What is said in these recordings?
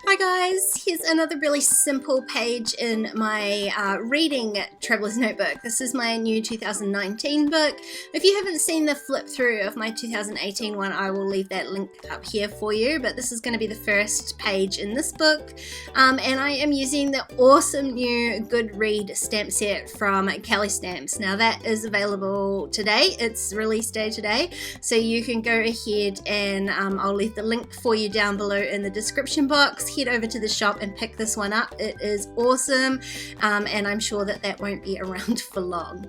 Hi guys, here's another really simple page in my reading Traveler's Notebook. This is my new 2019 book. If you haven't seen the flip through of my 2018 one, I will leave that link up here for you, but this is going to be the first page in this book. And I am using the awesome new Good Read stamp set from Kellie stamps. Now that is available today, it's release day today, so you can go ahead and I'll leave the link for you down below in the description box. Head over to the shop and pick this one up. It is awesome, and I'm sure that won't be around for long.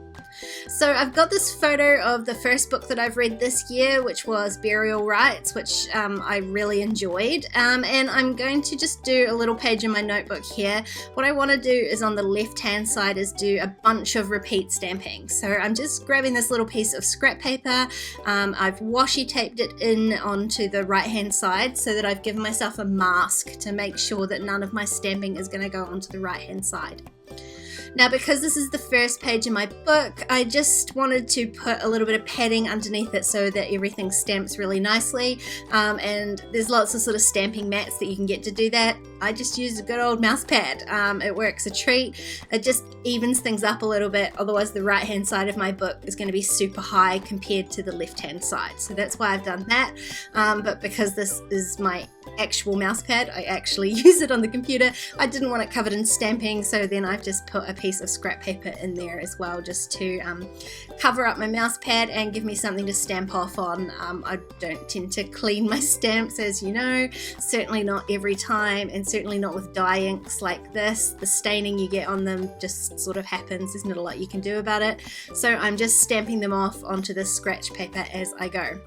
So I've got this photo of the first book that I've read this year, which was Burial Rites, which I really enjoyed, and I'm going to just do a little page in my notebook here. What I want to do is on the left hand side is do a bunch of repeat stamping. So I'm just grabbing this little piece of scrap paper. I've washi taped it in onto the right hand side so that I've given myself a mask to make sure that none of my stamping is going to go onto the right hand side. Now, because this is the first page in my book, I just wanted to put a little bit of padding underneath it so that everything stamps really nicely, and there's lots of sort of stamping mats that you can get to do that. I just used a good old mouse pad. It works a treat. It just evens things up a little bit, otherwise the right hand side of my book is going to be super high compared to the left hand side, so that's why I've done that. But because this is my actual mouse pad, I actually use it on the computer, I didn't want it covered in stamping, so then I've just put a piece of scrap paper in there as well, just to cover up my mouse pad and give me something to stamp off on. I don't tend to clean my stamps, as you know, certainly not every time, and certainly not with dye inks like this. The staining you get on them just sort of happens. There's not a lot you can do about it, so I'm just stamping them off onto this scratch paper as I go.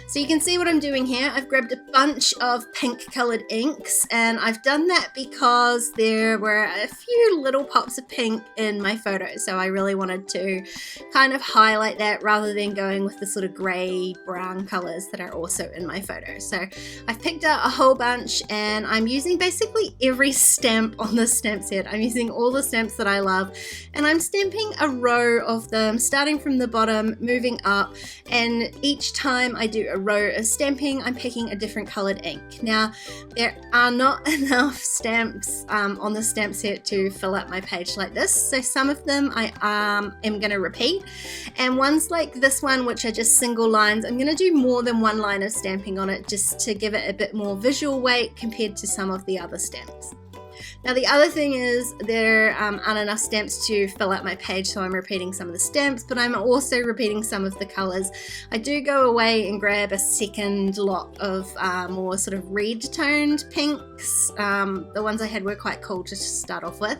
So you can see what I'm doing here. I've grabbed a bunch of pink colored inks, and I've done that because there were a few little pops of pink in my photo, so I really wanted to kind of highlight that rather than going with the sort of grey brown colors that are also in my photo. So I've picked out a whole bunch, and I'm using basically every stamp on this stamp set. I'm using all the stamps that I love, and I'm stamping a row of them, starting from the bottom, moving up, and each time I do a row of stamping, I'm picking a different colored ink. Now, there are not enough stamps on the stamp set to fill up my page like this, so some of them I am going to repeat, and ones like this one, which are just single lines, I'm going to do more than one line of stamping on it just to give it a bit more visual weight compared to some of the other stamps. Now the other thing is there aren't enough stamps to fill out my page, so I'm repeating some of the stamps, but I'm also repeating some of the colours. I do go away and grab a second lot of more sort of red toned pinks. The ones I had were quite cool to start off with,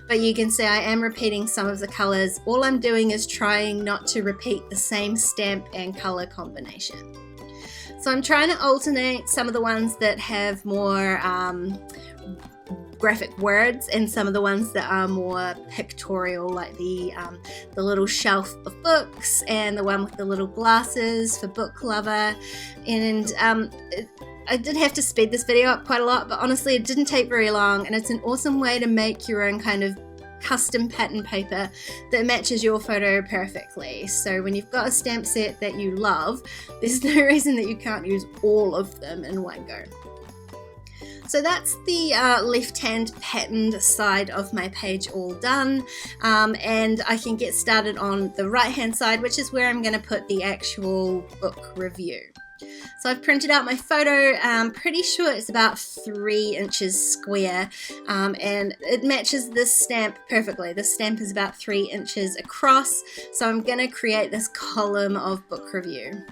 but you can see I am repeating some of the colours. All I'm doing is trying not to repeat the same stamp and colour combination. So I'm trying to alternate some of the ones that have more graphic words and some of the ones that are more pictorial, like the little shelf of books and the one with the little glasses for book lover. And I did have to speed this video up quite a lot, but honestly it didn't take very long, and it's an awesome way to make your own kind of custom pattern paper that matches your photo perfectly. So when you've got a stamp set that you love, there's no reason that you can't use all of them in one go. So that's the left-hand patterned side of my page all done, and I can get started on the right-hand side, which is where I'm going to put the actual book review. So I've printed out my photo. I'm pretty sure it's about 3 inches square, and it matches this stamp perfectly. This stamp is about 3 inches across, so I'm going to create this column of book review.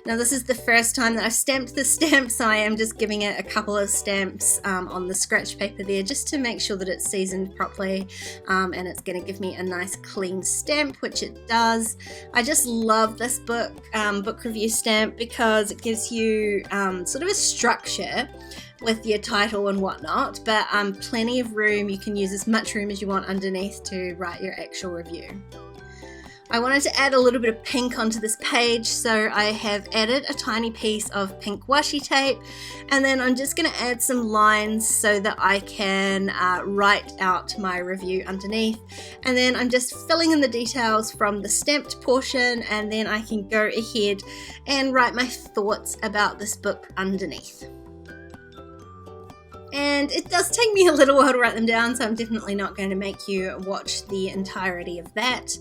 Now this is the first time that I've stamped the stamp, so I am just giving it a couple of stamps on the scratch paper there just to make sure that it's seasoned properly, and it's going to give me a nice clean stamp, which it does. I just love this book review stamp because it gives you sort of a structure with your title and whatnot, but plenty of room. You can use as much room as you want underneath to write your actual review. I wanted to add a little bit of pink onto this page, so I have added a tiny piece of pink washi tape, and then I'm just going to add some lines so that I can write out my review underneath, and then I'm just filling in the details from the stamped portion, and then I can go ahead and write my thoughts about this book underneath. And it does take me a little while to write them down, so I'm definitely not going to make you watch the entirety of that.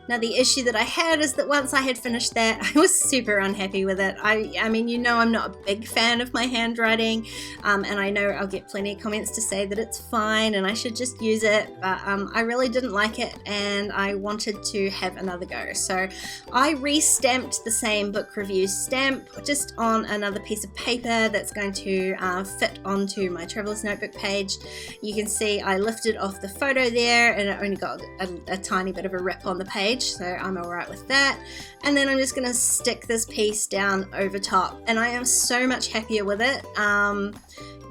Now the issue that I had is that once I had finished that, I was super unhappy with it. I mean, you know I'm not a big fan of my handwriting, and I know I'll get plenty of comments to say that it's fine and I should just use it, but I really didn't like it and I wanted to have another go. So I re-stamped the same book review stamp just on another piece of paper that's going to fit onto my Traveler's Notebook page. You can see I lifted off the photo there and it only got a tiny bit of a rip on the page, so I'm alright with that. And then I'm just going to stick this piece down over top and I am so much happier with it.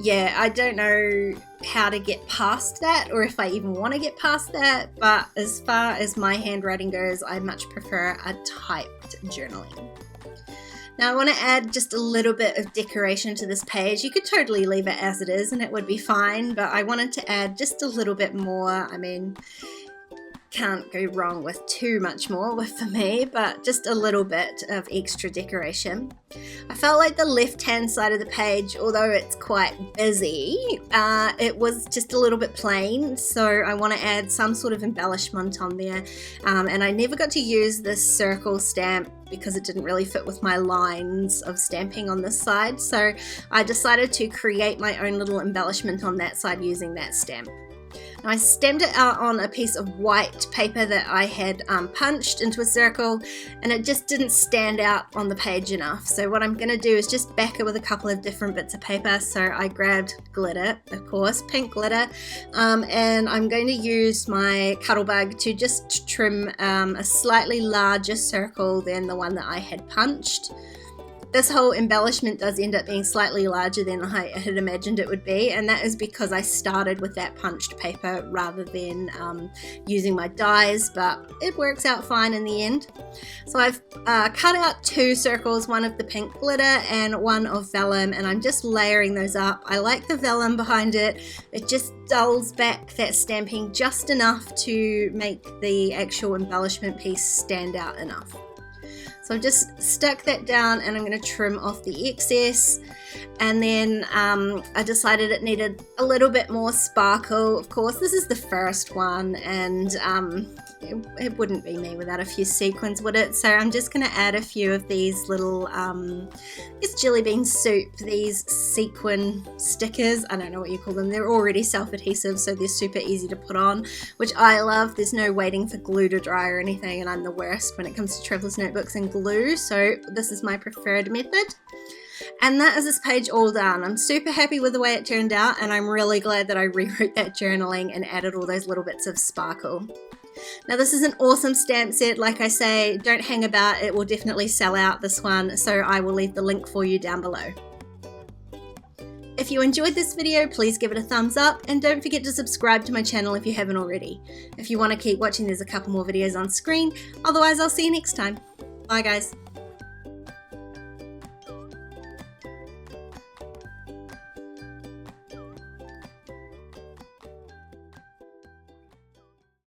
Yeah, I don't know how to get past that or if I even want to get past that, but as far as my handwriting goes, I much prefer a typed journaling. Now I want to add just a little bit of decoration to this page. You could totally leave it as it is and it would be fine, but I wanted to add just a little bit more. I mean, can't go wrong with too much more for me, but just a little bit of extra decoration. I felt like the left hand side of the page, although it's quite busy, it was just a little bit plain, so I want to add some sort of embellishment on there, and I never got to use this circle stamp because it didn't really fit with my lines of stamping on this side, so I decided to create my own little embellishment on that side using that stamp. I stamped it out on a piece of white paper that I had punched into a circle, and it just didn't stand out on the page enough. So what I'm going to do is just back it with a couple of different bits of paper. So I grabbed glitter, of course, pink glitter, and I'm going to use my Cuttlebug to just trim a slightly larger circle than the one that I had punched. This whole embellishment does end up being slightly larger than I had imagined it would be, and that is because I started with that punched paper rather than using my dies, but it works out fine in the end. So I've cut out two circles, one of the pink glitter and one of vellum, and I'm just layering those up. I like the vellum behind it. It just dulls back that stamping just enough to make the actual embellishment piece stand out enough. So I've just stuck that down and I'm going to trim off the excess, and then I decided it needed a little bit more sparkle. Of course, this is the first one, and it wouldn't be me without a few sequins, would it? So I'm just going to add a few of these little, it's jelly bean soup, these sequin stickers. I don't know what you call them. They're already self-adhesive, so they're super easy to put on, which I love. There's no waiting for glue to dry or anything, and I'm the worst when it comes to Traveler's Notebooks and glue, so this is my preferred method. And that is this page all done. I'm super happy with the way it turned out, and I'm really glad that I rewrote that journaling and added all those little bits of sparkle. Now this is an awesome stamp set. Like I say, don't hang about, it will definitely sell out, this one, so I will leave the link for you down below. If you enjoyed this video, please give it a thumbs up, and don't forget to subscribe to my channel if you haven't already. If you want to keep watching, there's a couple more videos on screen. Otherwise, I'll see you next time. Bye guys.